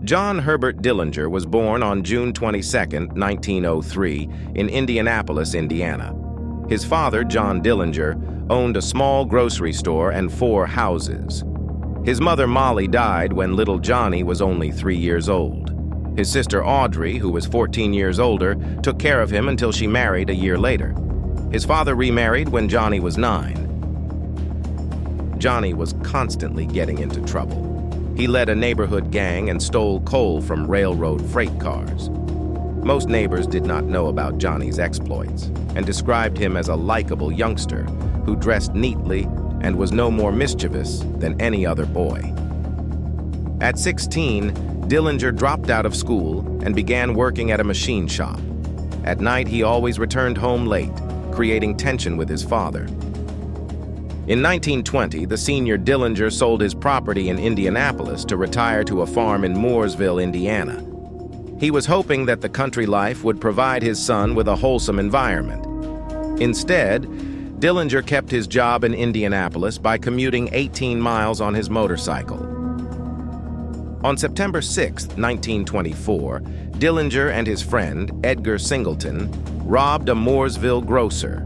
John Herbert Dillinger was born on June 22, 1903, in Indianapolis, Indiana. His father, John Dillinger, owned a small grocery store and 4 houses. His mother, Molly, died when little Johnny was only 3 years old. His sister, Audrey, who was 14 years older, took care of him until she married a year later. His father remarried when Johnny was 9. Johnny was constantly getting into trouble. He led a neighborhood gang and stole coal from railroad freight cars. Most neighbors did not know about Johnny's exploits and described him as a likable youngster who dressed neatly and was no more mischievous than any other boy. At 16, Dillinger dropped out of school and began working at a machine shop. At night, he always returned home late, creating tension with his father. In 1920, the senior Dillinger sold his property in Indianapolis to retire to a farm in Mooresville, Indiana. He was hoping that the country life would provide his son with a wholesome environment. Instead, Dillinger kept his job in Indianapolis by commuting 18 miles on his motorcycle. On September 6, 1924, Dillinger and his friend, Edgar Singleton, robbed a Mooresville grocer.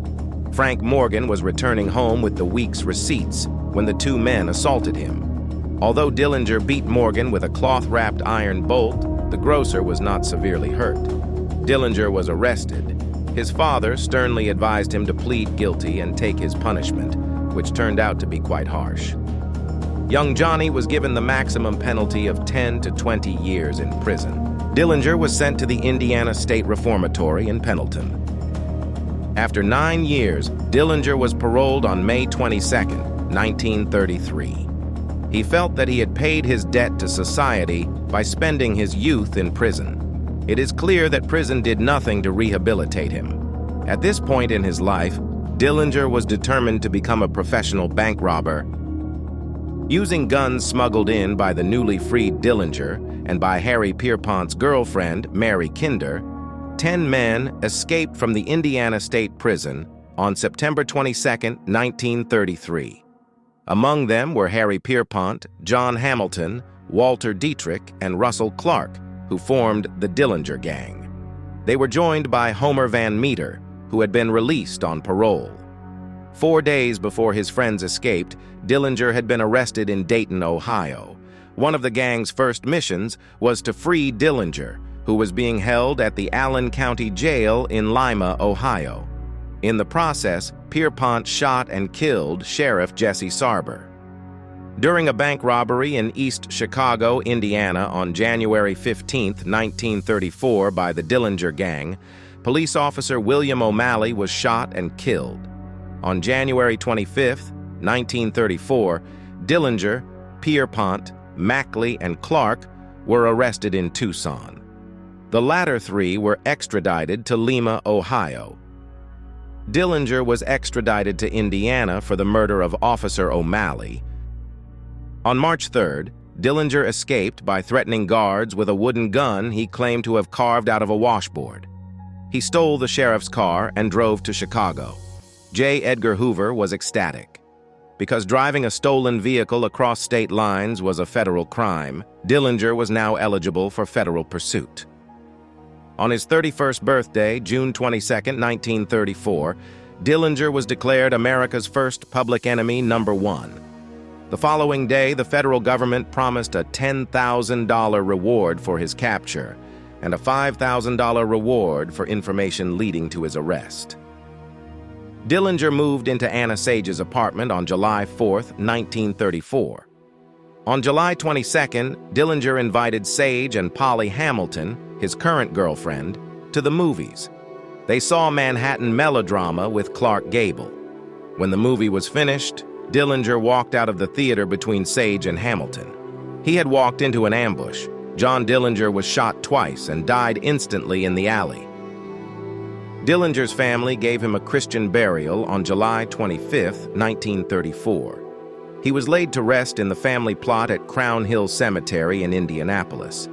Frank Morgan was returning home with the week's receipts when the 2 men assaulted him. Although Dillinger beat Morgan with a cloth-wrapped iron bolt, the grocer was not severely hurt. Dillinger was arrested. His father sternly advised him to plead guilty and take his punishment, which turned out to be quite harsh. Young Johnny was given the maximum penalty of 10 to 20 years in prison. Dillinger was sent to the Indiana State Reformatory in Pendleton. After 9 years, Dillinger was paroled on May 22, 1933. He felt that he had paid his debt to society by spending his youth in prison. It is clear that prison did nothing to rehabilitate him. At this point in his life, Dillinger was determined to become a professional bank robber. Using guns smuggled in by the newly freed Dillinger and by Harry Pierpont's girlfriend, Mary Kinder, 10 men escaped from the Indiana State Prison on September 22, 1933. Among them were Harry Pierpont, John Hamilton, Walter Dietrich, and Russell Clark, who formed the Dillinger Gang. They were joined by Homer Van Meter, who had been released on parole. 4 days before his friends escaped, Dillinger had been arrested in Dayton, Ohio. One of the gang's first missions was to free Dillinger, who was being held at the Allen County Jail in Lima, Ohio. In the process, Pierpont shot and killed Sheriff Jesse Sarber. During a bank robbery in East Chicago, Indiana, on January 15, 1934, by the Dillinger Gang, police officer William O'Malley was shot and killed. On January 25, 1934, Dillinger, Pierpont, Mackley, and Clark were arrested in Tucson. The latter 3 were extradited to Lima, Ohio. Dillinger was extradited to Indiana for the murder of Officer O'Malley. On March 3rd, Dillinger escaped by threatening guards with a wooden gun he claimed to have carved out of a washboard. He stole the sheriff's car and drove to Chicago. J. Edgar Hoover was ecstatic. Because driving a stolen vehicle across state lines was a federal crime, Dillinger was now eligible for federal pursuit. On his 31st birthday, June 22, 1934, Dillinger was declared America's first public enemy #1. The following day, the federal government promised a $10,000 reward for his capture and a $5,000 reward for information leading to his arrest. Dillinger moved into Anna Sage's apartment on July 4, 1934. On July 22nd, Dillinger invited Sage and Polly Hamilton, his current girlfriend, to the movies. They saw Manhattan Melodrama with Clark Gable. When the movie was finished, Dillinger walked out of the theater between Sage and Hamilton. He had walked into an ambush. John Dillinger was shot twice and died instantly in the alley. Dillinger's family gave him a Christian burial on July 25, 1934. He was laid to rest in the family plot at Crown Hill Cemetery in Indianapolis.